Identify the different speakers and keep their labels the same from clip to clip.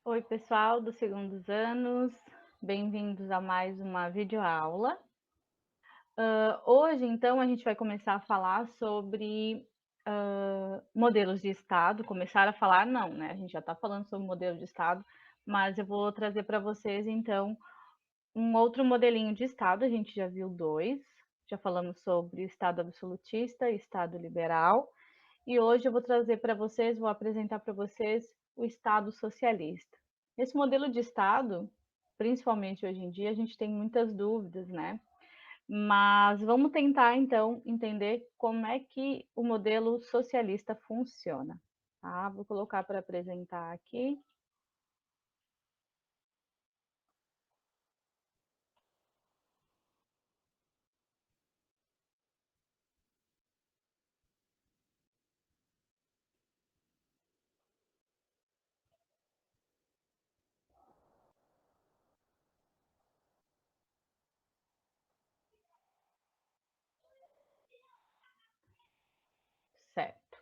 Speaker 1: Oi, pessoal dos segundos anos, bem-vindos a mais uma videoaula. Hoje, então, a gente vai começar a falar sobre modelos de Estado. Começar a falar, não, né? A gente já está falando sobre modelo de Estado, mas eu vou trazer para vocês, então, um outro modelinho de Estado. A gente já viu dois, já falamos sobre Estado absolutista e Estado liberal, e hoje eu vou trazer para vocês, vou apresentar para vocês o Estado socialista. Esse modelo de Estado, principalmente hoje em dia, a gente tem muitas dúvidas, né? Mas vamos tentar, então, entender como é que o modelo socialista funciona. Tá? Vou colocar para apresentar aqui. Certo.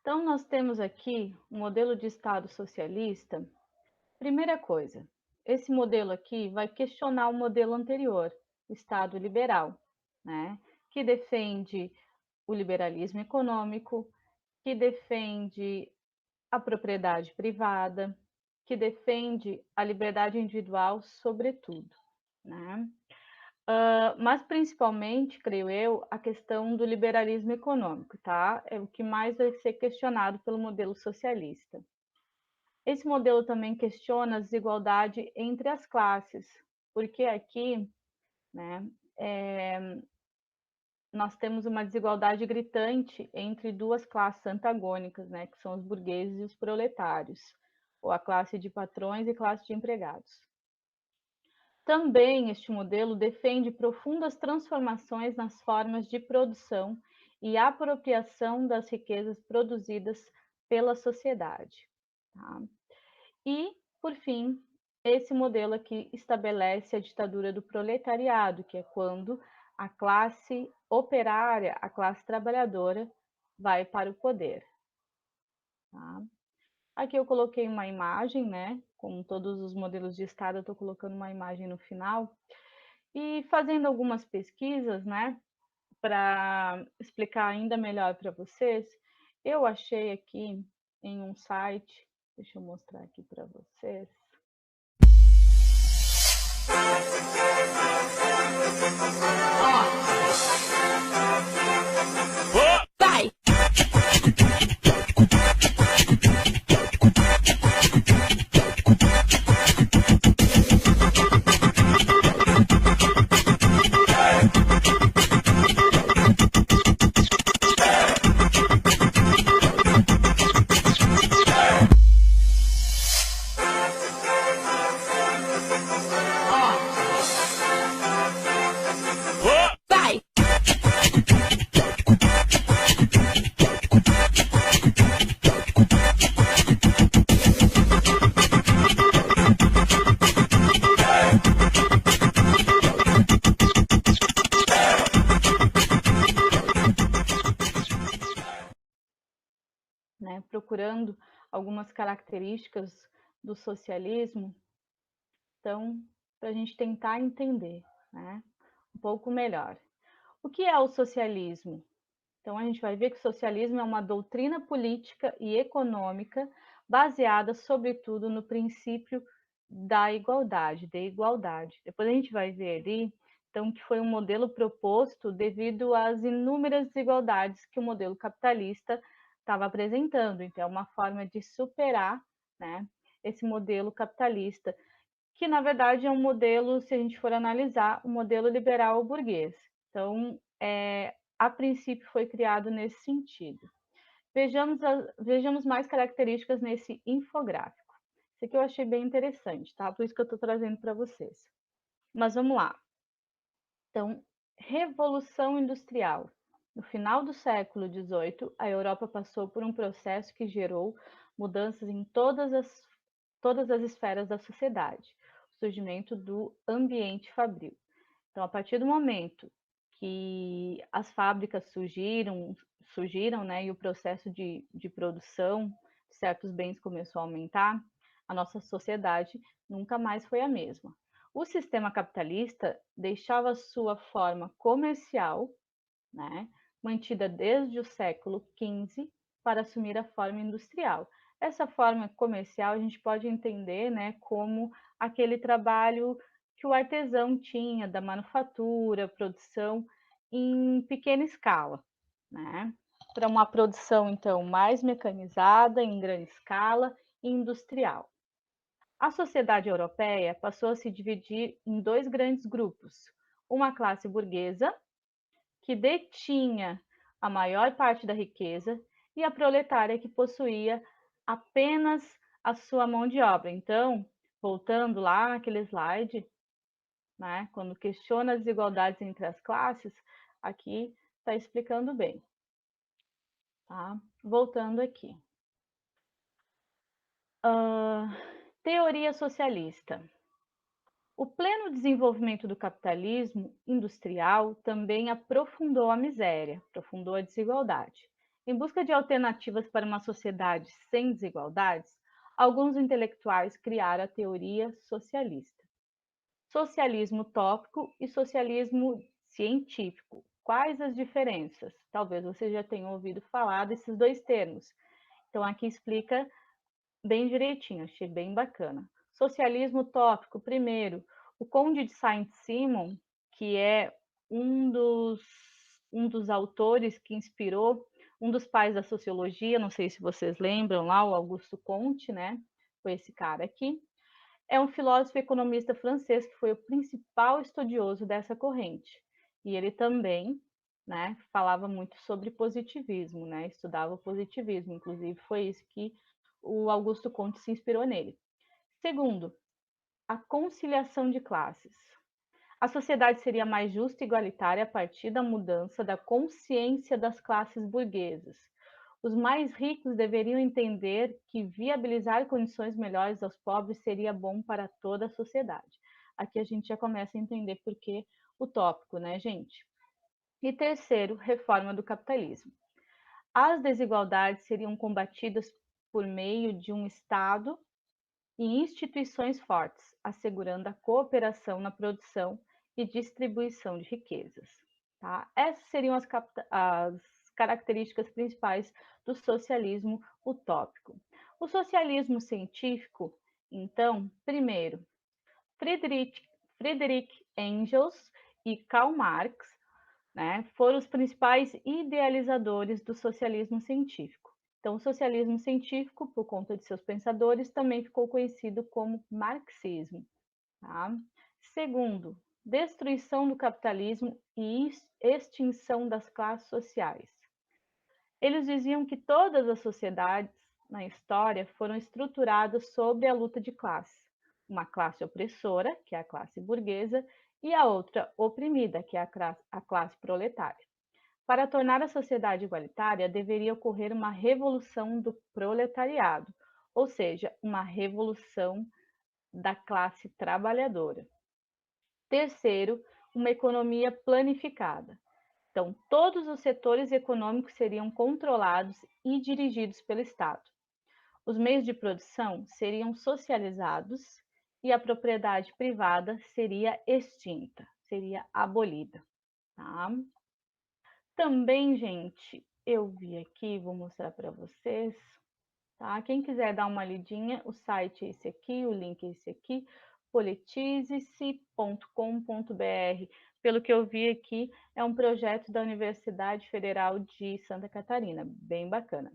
Speaker 1: Então, nós temos aqui o modelo de Estado socialista. Primeira coisa, esse modelo aqui vai questionar o modelo anterior, o Estado liberal, né? Que defende o liberalismo econômico, que defende a propriedade privada, que defende a liberdade individual, sobretudo, né? Mas principalmente, creio eu, a questão do liberalismo econômico, tá? É o que mais vai ser questionado pelo modelo socialista. Esse modelo também questiona a desigualdade entre as classes, porque aqui, né, nós temos uma desigualdade gritante entre duas classes antagônicas, né, que são os burgueses e os proletários, ou a classe de patrões e classe de empregados. Também este modelo defende profundas transformações nas formas de produção e apropriação das riquezas produzidas pela sociedade. Tá? E, por fim, esse modelo aqui estabelece a ditadura do proletariado, que é quando a classe operária, a classe trabalhadora, vai para o poder. Tá? Aqui eu coloquei uma imagem, né? Como todos os modelos de Estado, eu estou colocando uma imagem no final. E fazendo algumas pesquisas, né? Para explicar ainda melhor para vocês, eu achei aqui em um site, deixa eu mostrar aqui para vocês.
Speaker 2: Vai! Vai!
Speaker 1: Né, procurando algumas características do socialismo, então, para a gente tentar entender, né, um pouco melhor. O que é o socialismo? Então, a gente vai ver que o socialismo é uma doutrina política e econômica baseada, sobretudo, no princípio da igualdade, de igualdade. Depois a gente vai ver ali, então, que foi um modelo proposto devido às inúmeras desigualdades que o modelo capitalista estava apresentando. Então, é uma forma de superar, né, esse modelo capitalista, que na verdade é um modelo, se a gente for analisar, um modelo liberal burguês. Então, a princípio foi criado nesse sentido. Vejamos mais características nesse infográfico. Esse aqui eu achei bem interessante, tá? Por isso que eu estou trazendo para vocês. Mas vamos lá. Então, Revolução Industrial. No final do século XVIII, a Europa passou por um processo que gerou mudanças em todas as esferas da sociedade. O surgimento do ambiente fabril. Então, a partir do momento que as fábricas surgiram, né, e o processo de produção de certos bens começou a aumentar, a nossa sociedade nunca mais foi a mesma. O sistema capitalista deixava sua forma comercial, né, mantida desde o século XV, para assumir a forma industrial. Essa forma comercial a gente pode entender, né, como aquele trabalho que o artesão tinha da manufatura, produção em pequena escala, né, para uma produção então mais mecanizada, em grande escala e industrial. A sociedade europeia passou a se dividir em dois grandes grupos: uma classe burguesa, que detinha a maior parte da riqueza, e a proletária, que possuía apenas a sua mão de obra. Então, voltando lá naquele slide, né, quando questiona as desigualdades entre as classes, aqui está explicando bem. Tá? Voltando aqui. Teoria socialista. O pleno desenvolvimento do capitalismo industrial também aprofundou a miséria, aprofundou a desigualdade. Em busca de alternativas para uma sociedade sem desigualdades, alguns intelectuais criaram a teoria socialista. Socialismo utópico e socialismo científico. Quais as diferenças? Talvez você já tenha ouvido falar desses dois termos. Então, aqui explica bem direitinho, achei bem bacana. Socialismo utópico, primeiro, o Conde de Saint-Simon, que é um dos autores que inspirou um dos pais da sociologia, não sei se vocês lembram lá, o Augusto Comte, né? Foi esse cara aqui. É um filósofo e economista francês que foi o principal estudioso dessa corrente. E ele também, né, falava muito sobre positivismo, né? Estudava o positivismo, inclusive foi isso que o Augusto Comte se inspirou nele. Segundo, a conciliação de classes. A sociedade seria mais justa e igualitária a partir da mudança da consciência das classes burguesas. Os mais ricos deveriam entender que viabilizar condições melhores aos pobres seria bom para toda a sociedade. Aqui a gente já começa a entender por que utópico, né, gente? E terceiro, reforma do capitalismo. As desigualdades seriam combatidas por meio de um Estado e instituições fortes, assegurando a cooperação na produção e distribuição de riquezas. Tá? Essas seriam as características principais do socialismo utópico. O socialismo científico, então, primeiro, Friedrich Engels e Karl Marx, né, foram os principais idealizadores do socialismo científico. Então, o socialismo científico, por conta de seus pensadores, também ficou conhecido como marxismo. Tá? Segundo, destruição do capitalismo e extinção das classes sociais. Eles diziam que todas as sociedades na história foram estruturadas sobre a luta de classes. Uma classe opressora, que é a classe burguesa, e a outra oprimida, que é a classe proletária. Para tornar a sociedade igualitária, deveria ocorrer uma revolução do proletariado, ou seja, uma revolução da classe trabalhadora. Terceiro, uma economia planificada. Então, todos os setores econômicos seriam controlados e dirigidos pelo Estado. Os meios de produção seriam socializados e a propriedade privada seria extinta, seria abolida. Tá? Também, gente, eu vi aqui, vou mostrar para vocês, tá? Quem quiser dar uma lidinha, o site é esse aqui, o link é esse aqui, politize-se.com.br. Pelo que eu vi aqui, é um projeto da Universidade Federal de Santa Catarina, bem bacana.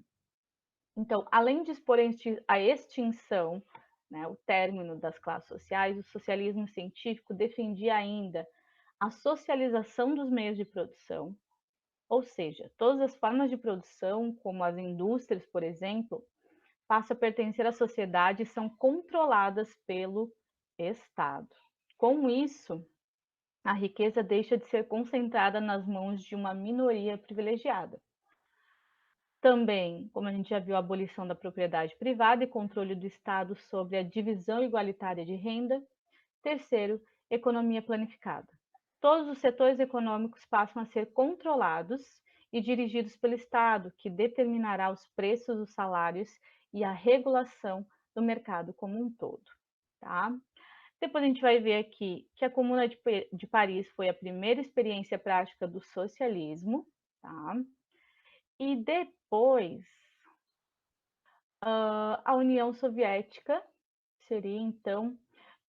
Speaker 1: Então, além de expor a extinção, né, o término das classes sociais, o socialismo científico defendia ainda a socialização dos meios de produção, ou seja, todas as formas de produção, como as indústrias, por exemplo, passam a pertencer à sociedade e são controladas pelo Estado. Com isso, a riqueza deixa de ser concentrada nas mãos de uma minoria privilegiada. Também, como a gente já viu, a abolição da propriedade privada e controle do Estado sobre a divisão igualitária de renda. Terceiro, economia planificada. Todos os setores econômicos passam a ser controlados e dirigidos pelo Estado, que determinará os preços dos salários e a regulação do mercado como um todo, tá? Depois a gente vai ver aqui que a Comuna de Paris foi a primeira experiência prática do socialismo, tá? E depois a União Soviética seria, então,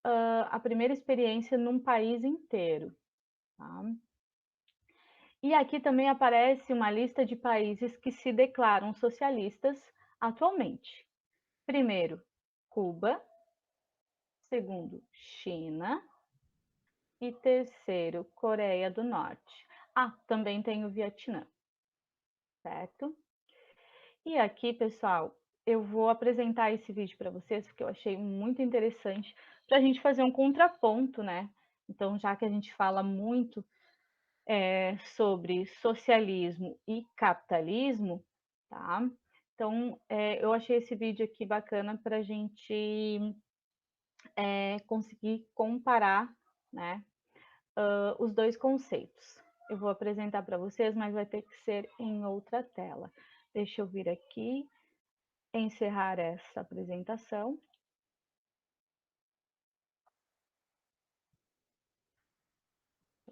Speaker 1: a primeira experiência num país inteiro, tá? E aqui também aparece uma lista de países que se declaram socialistas atualmente. Primeiro, Cuba. Segundo, China. E terceiro, Coreia do Norte. Ah, também tem o Vietnã, certo? E aqui, pessoal, eu vou apresentar esse vídeo para vocês, porque eu achei muito interessante, para a gente fazer um contraponto, né? Então, já que a gente fala muito sobre socialismo e capitalismo, tá? Então, eu achei esse vídeo aqui bacana para a gente conseguir comparar, né, os dois conceitos. Eu vou apresentar para vocês, mas vai ter que ser em outra tela. Deixa eu vir aqui, encerrar essa apresentação.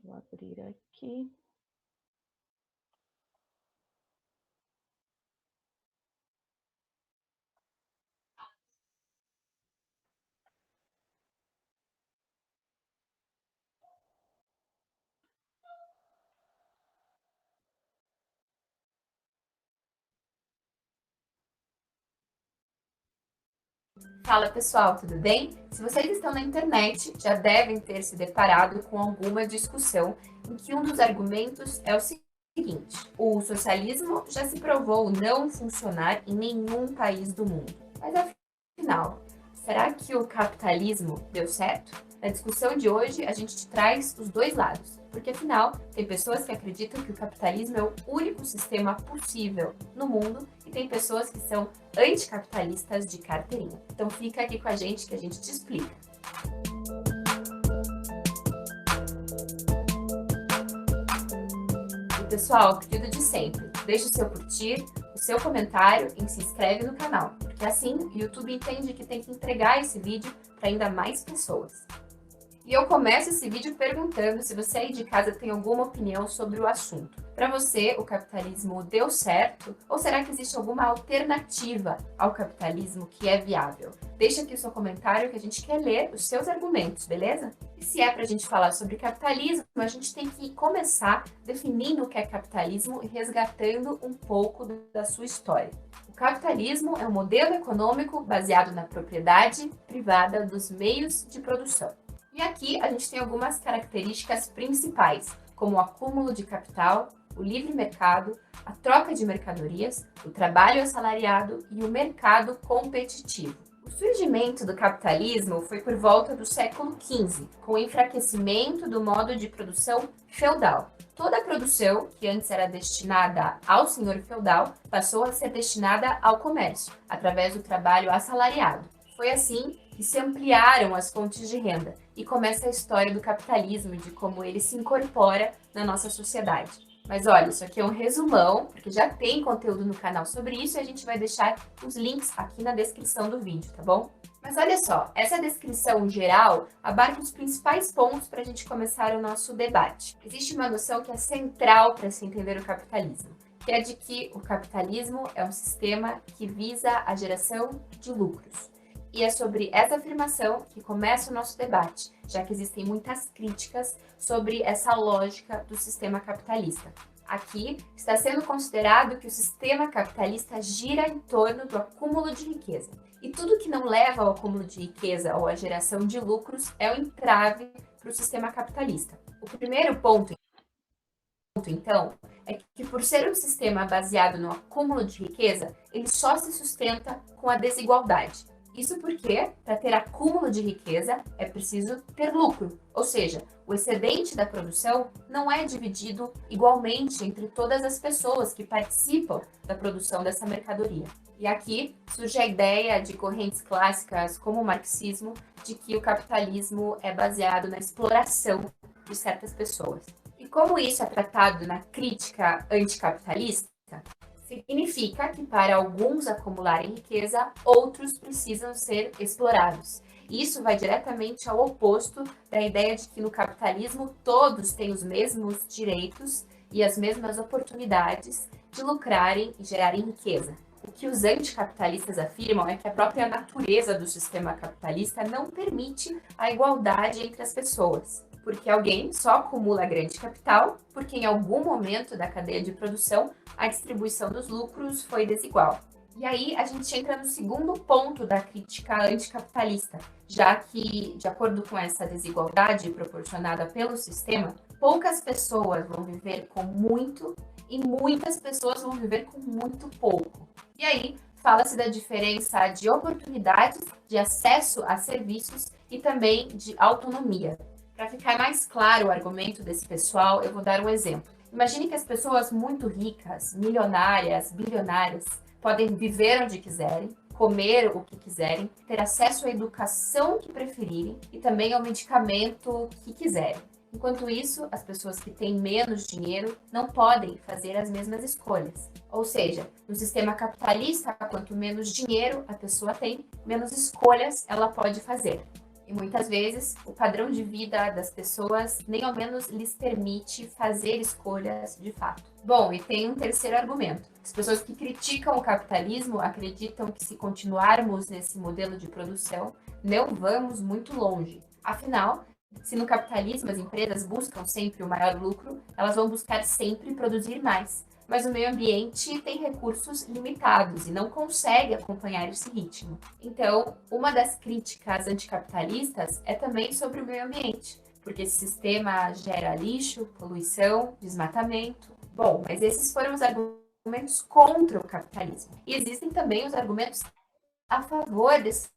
Speaker 1: Vou abrir aqui.
Speaker 3: Fala pessoal, tudo bem? Se vocês estão na internet, já devem ter se deparado com alguma discussão em que um dos argumentos é o seguinte: o socialismo já se provou não funcionar em nenhum país do mundo. Mas afinal, será que o capitalismo deu certo? Na discussão de hoje, a gente te traz os dois lados, porque afinal, tem pessoas que acreditam que o capitalismo é o único sistema possível no mundo e tem pessoas que são anticapitalistas de carteirinha. Então fica aqui com a gente que a gente te explica. E pessoal, pedido de sempre, deixe o seu curtir, o seu comentário e se inscreve no canal, porque assim o YouTube entende que tem que entregar esse vídeo para ainda mais pessoas. E eu começo esse vídeo perguntando se você aí de casa tem alguma opinião sobre o assunto. Para você, o capitalismo deu certo? Ou será que existe alguma alternativa ao capitalismo que é viável? Deixa aqui o seu comentário que a gente quer ler os seus argumentos, beleza? E se é para a gente falar sobre capitalismo, a gente tem que começar definindo o que é capitalismo e resgatando um pouco da sua história. O capitalismo é um modelo econômico baseado na propriedade privada dos meios de produção. E aqui a gente tem algumas características principais, como o acúmulo de capital, o livre mercado, a troca de mercadorias, o trabalho assalariado e o mercado competitivo. O surgimento do capitalismo foi por volta do século XV, com o enfraquecimento do modo de produção feudal. Toda a produção, que antes era destinada ao senhor feudal, passou a ser destinada ao comércio, através do trabalho assalariado. Foi assim que se ampliaram as fontes de renda e começa a história do capitalismo e de como ele se incorpora na nossa sociedade. Mas olha, isso aqui é um resumão, porque já tem conteúdo no canal sobre isso e a gente vai deixar os links aqui na descrição do vídeo, tá bom? Mas olha só, essa descrição geral abarca os principais pontos para a gente começar o nosso debate. Existe uma noção que é central para se entender o capitalismo, que é de que o capitalismo é um sistema que visa a geração de lucros. E é sobre essa afirmação que começa o nosso debate, já que existem muitas críticas sobre essa lógica do sistema capitalista. Aqui está sendo considerado que o sistema capitalista gira em torno do acúmulo de riqueza. E tudo que não leva ao acúmulo de riqueza ou à geração de lucros é o entrave para o sistema capitalista. O primeiro ponto, então, é que por ser um sistema baseado no acúmulo de riqueza, ele só se sustenta com a desigualdade. Isso porque, para ter acúmulo de riqueza, é preciso ter lucro, ou seja, o excedente da produção não é dividido igualmente entre todas as pessoas que participam da produção dessa mercadoria. E aqui surge a ideia de correntes clássicas como o marxismo, de que o capitalismo é baseado na exploração de certas pessoas. E como isso é tratado na crítica anticapitalista, Significa que para alguns acumularem riqueza, outros precisam ser explorados. Isso vai diretamente ao oposto da ideia de que no capitalismo todos têm os mesmos direitos e as mesmas oportunidades de lucrarem e gerarem riqueza. O que os anticapitalistas afirmam é que a própria natureza do sistema capitalista não permite a igualdade entre as pessoas, porque alguém só acumula grande capital porque em algum momento da cadeia de produção a distribuição dos lucros foi desigual. E aí a gente entra no segundo ponto da crítica anticapitalista, já que, de acordo com essa desigualdade proporcionada pelo sistema, poucas pessoas vão viver com muito e muitas pessoas vão viver com muito pouco. E aí fala-se da diferença de oportunidades, de acesso a serviços e também de autonomia. Para ficar mais claro o argumento desse pessoal, eu vou dar um exemplo. Imagine que as pessoas muito ricas, milionárias, bilionárias, podem viver onde quiserem, comer o que quiserem, ter acesso à educação que preferirem e também ao medicamento que quiserem. Enquanto isso, as pessoas que têm menos dinheiro não podem fazer as mesmas escolhas. Ou seja, no sistema capitalista, quanto menos dinheiro a pessoa tem, menos escolhas ela pode fazer. E muitas vezes o padrão de vida das pessoas nem ao menos lhes permite fazer escolhas de fato. Bom, e tem um terceiro argumento. As pessoas que criticam o capitalismo acreditam que se continuarmos nesse modelo de produção, não vamos muito longe. Afinal, se no capitalismo as empresas buscam sempre o maior lucro, elas vão buscar sempre produzir mais. Mas o meio ambiente tem recursos limitados e não consegue acompanhar esse ritmo. Então, uma das críticas anticapitalistas é também sobre o meio ambiente, porque esse sistema gera lixo, poluição, desmatamento. Bom, mas esses foram os argumentos contra o capitalismo. E existem também os argumentos a favor desse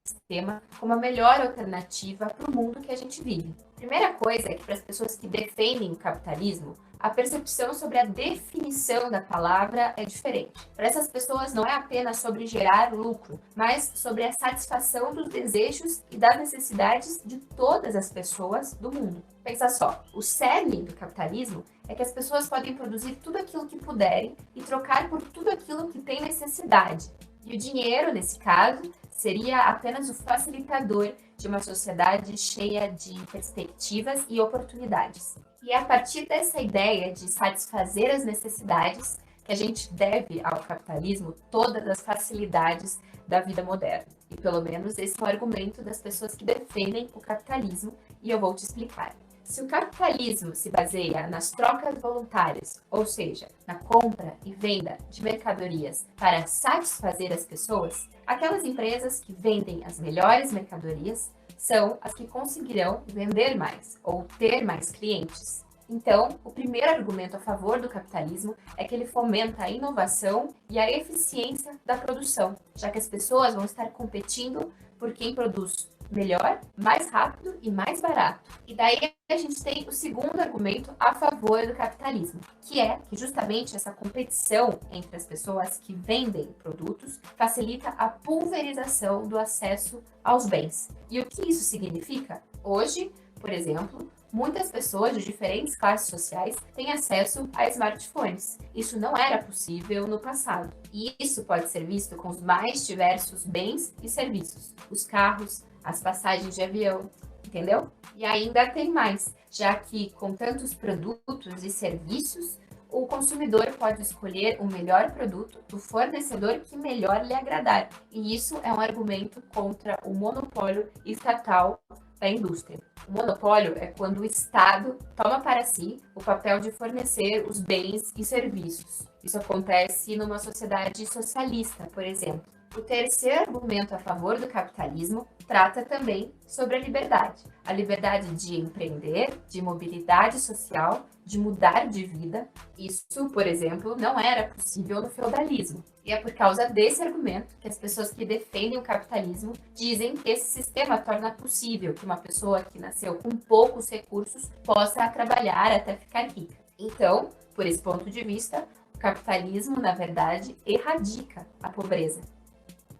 Speaker 3: sistema como a melhor alternativa para o mundo que a gente vive. A primeira coisa é que para as pessoas que defendem o capitalismo, a percepção sobre a definição da palavra é diferente. Para essas pessoas não é apenas sobre gerar lucro, mas sobre a satisfação dos desejos e das necessidades de todas as pessoas do mundo. Pensa só, o cerne do capitalismo é que as pessoas podem produzir tudo aquilo que puderem e trocar por tudo aquilo que tem necessidade. E o dinheiro, nesse caso, seria apenas o facilitador de uma sociedade cheia de perspectivas e oportunidades. E é a partir dessa ideia de satisfazer as necessidades que a gente deve ao capitalismo todas as facilidades da vida moderna. E pelo menos esse é o argumento das pessoas que defendem o capitalismo, e eu vou te explicar. Se o capitalismo se baseia nas trocas voluntárias, ou seja, na compra e venda de mercadorias para satisfazer as pessoas, aquelas empresas que vendem as melhores mercadorias são as que conseguirão vender mais ou ter mais clientes. Então, o primeiro argumento a favor do capitalismo é que ele fomenta a inovação e a eficiência da produção, já que as pessoas vão estar competindo por quem produz melhor, mais rápido e mais barato. E daí a gente tem o segundo argumento a favor do capitalismo, que é que justamente essa competição entre as pessoas que vendem produtos facilita a pulverização do acesso aos bens. E o que isso significa? Hoje, por exemplo, muitas pessoas de diferentes classes sociais têm acesso a smartphones. Isso não era possível no passado. E isso pode ser visto com os mais diversos bens e serviços. Os carros, as passagens de avião, entendeu? E ainda tem mais, já que com tantos produtos e serviços, o consumidor pode escolher o melhor produto do fornecedor que melhor lhe agradar. E isso é um argumento contra o monopólio estatal da indústria. O monopólio é quando o Estado toma para si o papel de fornecer os bens e serviços. Isso acontece numa sociedade socialista, por exemplo. O terceiro argumento a favor do capitalismo trata também sobre a liberdade. A liberdade de empreender, de mobilidade social, de mudar de vida. Isso, por exemplo, não era possível no feudalismo. E é por causa desse argumento que as pessoas que defendem o capitalismo dizem que esse sistema torna possível que uma pessoa que nasceu com poucos recursos possa trabalhar até ficar rica. Então, por esse ponto de vista, o capitalismo, na verdade, erradica a pobreza.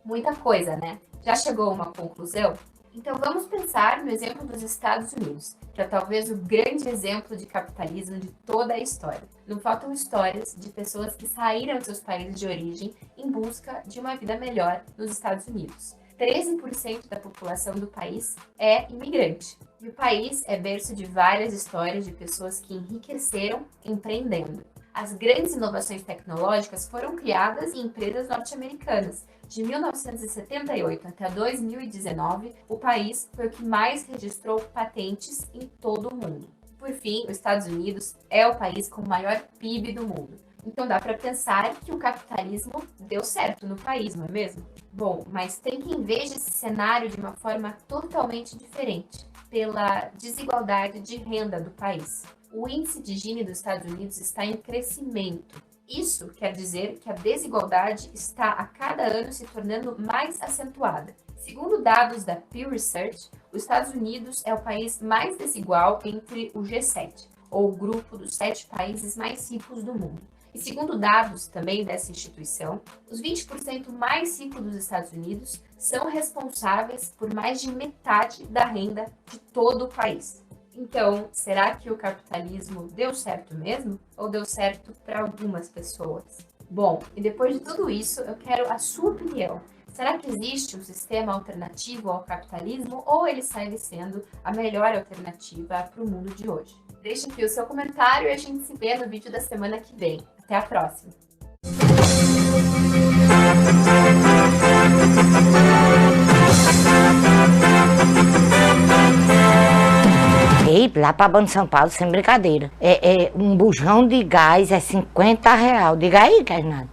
Speaker 3: Muita coisa, né? Já chegou a uma conclusão? Então vamos pensar no exemplo dos Estados Unidos, que é talvez o grande exemplo de capitalismo de toda a história. Não faltam histórias de pessoas que saíram dos seus países de origem em busca de uma vida melhor nos Estados Unidos. 13% da população do país é imigrante. E o país é berço de várias histórias de pessoas que enriqueceram empreendendo. As grandes inovações tecnológicas foram criadas em empresas norte-americanas. De 1978 até 2019, o país foi o que mais registrou patentes em todo o mundo. Por fim, os Estados Unidos é o país com o maior PIB do mundo. Então dá para pensar que o capitalismo deu certo no país, não é mesmo? Bom, mas tem quem veja esse cenário de uma forma totalmente diferente, pela desigualdade de renda do país. O índice de Gini dos Estados Unidos está em crescimento. Isso quer dizer que a desigualdade está a cada ano se tornando mais acentuada. Segundo dados da Pew Research, os Estados Unidos é o país mais desigual entre o G7, ou o grupo dos 7 países mais ricos do mundo. E segundo dados também dessa instituição, os 20% mais ricos dos Estados Unidos são responsáveis por mais de metade da renda de todo o país. Então, será que o capitalismo deu certo mesmo? Ou deu certo para algumas pessoas? Bom, e depois de tudo isso, eu quero a sua opinião. Será que existe um sistema alternativo ao capitalismo ou ele segue sendo a melhor alternativa para o mundo de hoje? Deixe aqui o seu comentário e a gente se vê no vídeo da semana que vem. Até a próxima!
Speaker 4: Ei, lá pra Banco de São Paulo, sem brincadeira. Um bujão de gás é R$ 50. Diga aí, Kernado.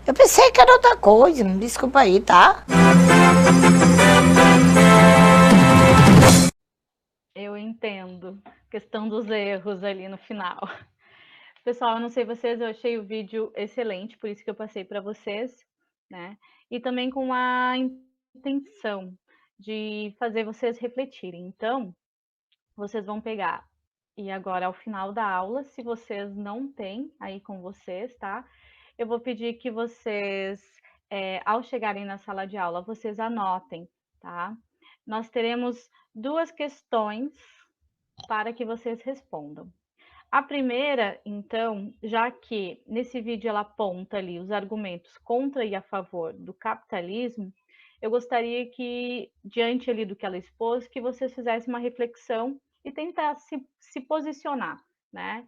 Speaker 4: Eu pensei que era outra coisa, me desculpa aí, tá?
Speaker 1: Eu entendo. Questão dos erros ali no final. Pessoal, eu não sei vocês, eu achei o vídeo excelente, por isso que eu passei para vocês, né? E também com a intenção de fazer vocês refletirem. Então, vocês vão pegar, e agora ao final da aula, se vocês não têm aí com vocês, tá? Eu vou pedir que vocês, ao chegarem na sala de aula, vocês anotem, tá? Nós teremos 2 questões para que vocês respondam. A primeira, então, já que nesse vídeo ela aponta ali os argumentos contra e a favor do capitalismo, eu gostaria que, diante ali do que ela expôs, que vocês fizessem uma reflexão e tentar se posicionar, né?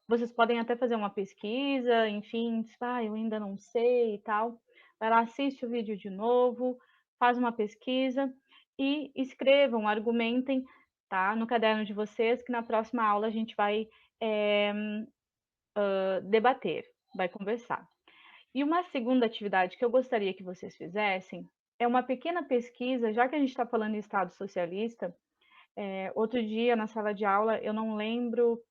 Speaker 1: Vocês podem até fazer uma pesquisa, enfim, eu ainda não sei e tal. Vai lá, assiste o vídeo de novo, faz uma pesquisa e escrevam, argumentem, tá? No caderno de vocês, que na próxima aula a gente vai debater, vai conversar. E uma segunda atividade que eu gostaria que vocês fizessem é uma pequena pesquisa, já que a gente está falando em Estado socialista. Outro dia, na sala de aula, eu não lembro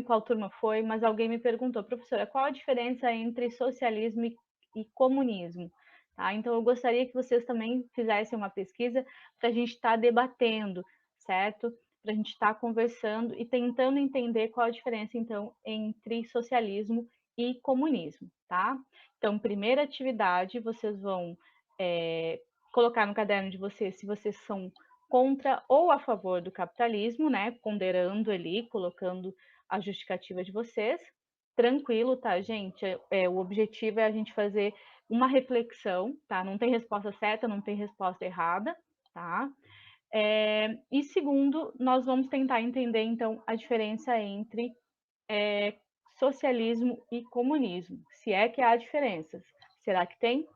Speaker 1: qual turma foi, mas alguém me perguntou, professora, qual a diferença entre socialismo e comunismo? Tá? Então, eu gostaria que vocês também fizessem uma pesquisa para a gente estar debatendo, certo? Para a gente estar conversando e tentando entender qual a diferença, então, entre socialismo e comunismo, tá? Então, primeira atividade, vocês vão colocar no caderno de vocês se vocês são contra ou a favor do capitalismo, né? Ponderando ali, colocando a justificativa de vocês. Tranquilo, tá, gente? O objetivo é a gente fazer uma reflexão, tá? Não tem resposta certa, não tem resposta errada, tá? E segundo, nós vamos tentar entender, então, a diferença entre socialismo e comunismo. Se é que há diferenças. Será que tem?